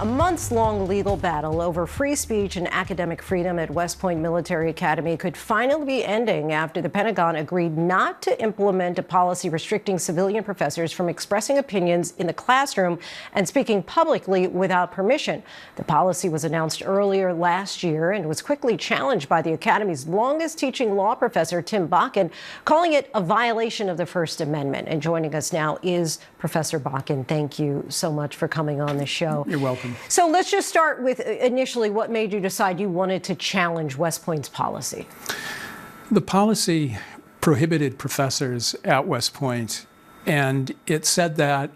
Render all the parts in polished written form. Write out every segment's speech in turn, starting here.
A months-long legal battle over free speech and academic freedom at West Point Military Academy could finally be ending after the Pentagon agreed not to implement a policy restricting civilian professors from expressing opinions in the classroom and speaking publicly without permission. The policy was announced earlier last year and was quickly challenged by the Academy's longest-teaching law professor, Tim Bakken, calling it a violation of the First Amendment. And joining us now is Professor Bakken. Thank you so much for coming on the show. You're welcome. So let's just start with initially what made you decide you wanted to challenge West Point's policy. The policy prohibited professors at West Point, and it said that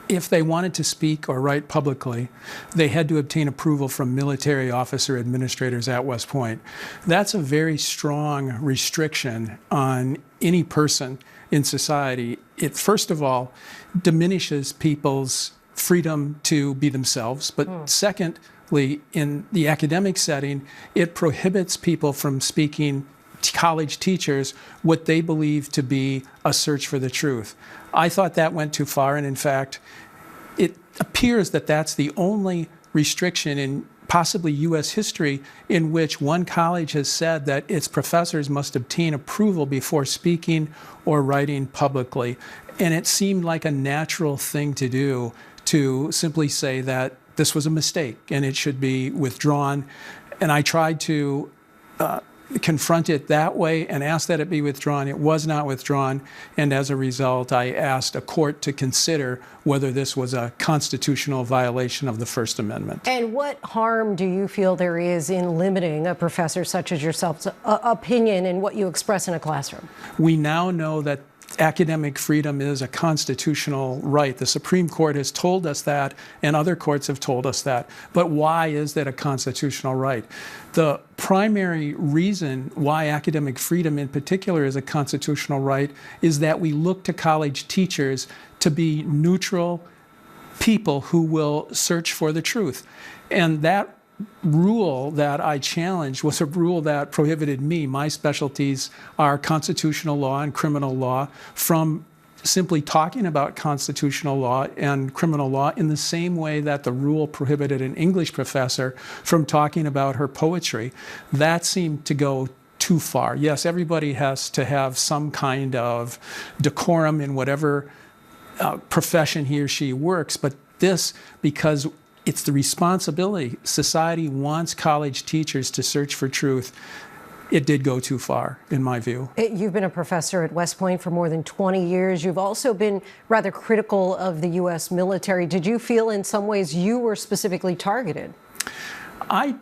if they wanted to speak or write publicly, they had to obtain approval from military officer administrators at West Point. That's a very strong restriction on any person in society. It, first of all, diminishes people's freedom to be themselves, but secondly, in the academic setting, it prohibits people from speaking, college teachers, what they believe to be a search for the truth. I thought that went too far, and in fact, it appears that that's the only restriction in possibly U.S. history in which one college has said that its professors must obtain approval before speaking or writing publicly. And it seemed like a natural thing to do, to simply say that this was a mistake and it should be withdrawn. And I tried to confront it that way and ask that it be withdrawn. It was not withdrawn. And as a result, I asked a court to consider whether this was a constitutional violation of the First Amendment. And what harm do you feel there is in limiting a professor such as yourself's opinion and what you express in a classroom? We now know that academic freedom is a constitutional right. The Supreme Court has told us that, and other courts have told us that. But why is that a constitutional right? The primary reason why academic freedom in particular is a constitutional right is that we look to college teachers to be neutral people who will search for the truth. And that rule that I challenged was a rule that prohibited me. My specialties are constitutional law and criminal law, from simply talking about constitutional law and criminal law in the same way that the rule prohibited an English professor from talking about her poetry. That seemed to go too far. Yes, everybody has to have some kind of decorum in whatever profession he or she works, but this, because it's the responsibility. Society wants college teachers to search for truth. It did go too far, in my view. You've been a professor at West Point for more than 20 years. You've also been rather critical of the U.S. military. Did you feel in some ways you were specifically targeted? I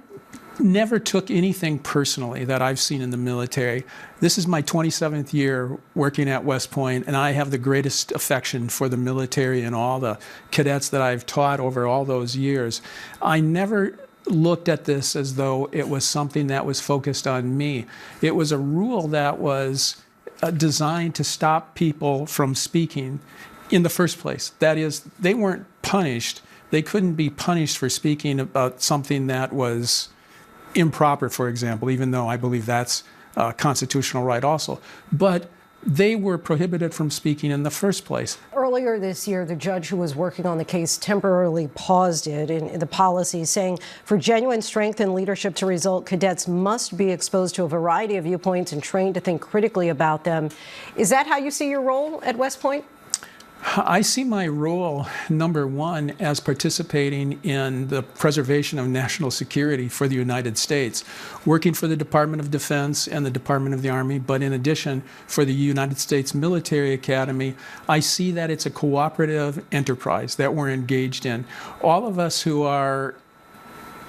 never took anything personally that I've seen in the military. This is my 27th year working at West Point, and I have the greatest affection for the military and all the cadets that I've taught over all those years. I never looked at this as though it was something that was focused on me. It was a rule that was designed to stop people from speaking in the first place. That is, they weren't punished. They couldn't be punished for speaking about something that was improper, for example, even though I believe that's a constitutional right also. But they were prohibited from speaking in the first place. Earlier this year, the judge who was working on the case temporarily paused it in the policy, saying for genuine strength and leadership to result, cadets must be exposed to a variety of viewpoints and trained to think critically about them. Is that how you see your role at West Point? I see my role, number one, as participating in the preservation of national security for the United States, working for the Department of Defense and the Department of the Army, but in addition, for the United States Military Academy. I see that it's a cooperative enterprise that we're engaged in. All of us who are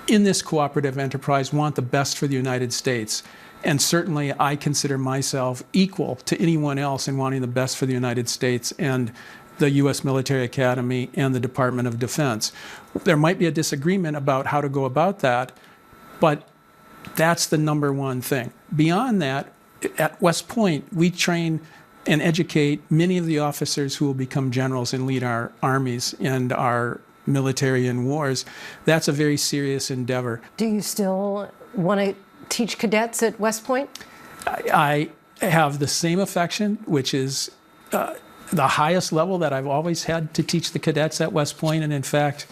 in this cooperative enterprise want the best for the United States. And certainly I consider myself equal to anyone else in wanting the best for the United States and the U.S. Military Academy and the Department of Defense. There might be a disagreement about how to go about that, but that's the number one thing. Beyond that, at West Point, we train and educate many of the officers who will become generals and lead our armies and our military in wars. That's a very serious endeavor. Do you still want to teach cadets at West Point? I have the same affection, which is the highest level that I've always had to teach the cadets at West Point. And in fact,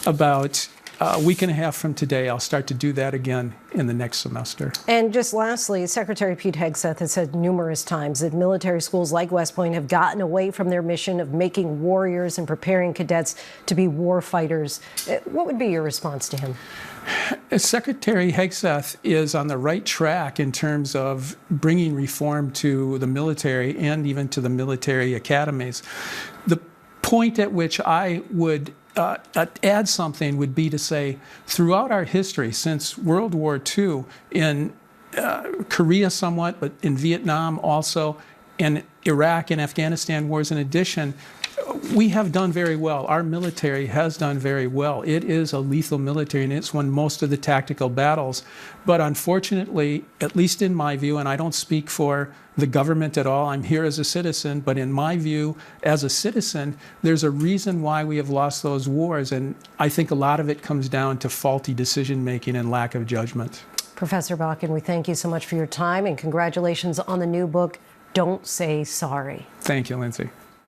about a week and a half from today. I'll start to do that again in the next semester. And just lastly, Secretary Pete Hegseth has said numerous times that military schools like West Point have gotten away from their mission of making warriors and preparing cadets to be war fighters. What would be your response to him? Secretary Hegseth is on the right track in terms of bringing reform to the military and even to the military academies. The point at which I would add something would be to say, throughout our history, since World War II, in Korea somewhat, but in Vietnam also, in Iraq and Afghanistan wars in addition, we have done very well. Our military has done very well. It is a lethal military, and it's won most of the tactical battles. But unfortunately, at least in my view, and I don't speak for the government at all, I'm here as a citizen, but in my view, as a citizen, there's a reason why we have lost those wars, and I think a lot of it comes down to faulty decision-making and lack of judgment. Professor Bakken, we thank you so much for your time, and congratulations on the new book, Don't Say Sorry. Thank you, Linsey.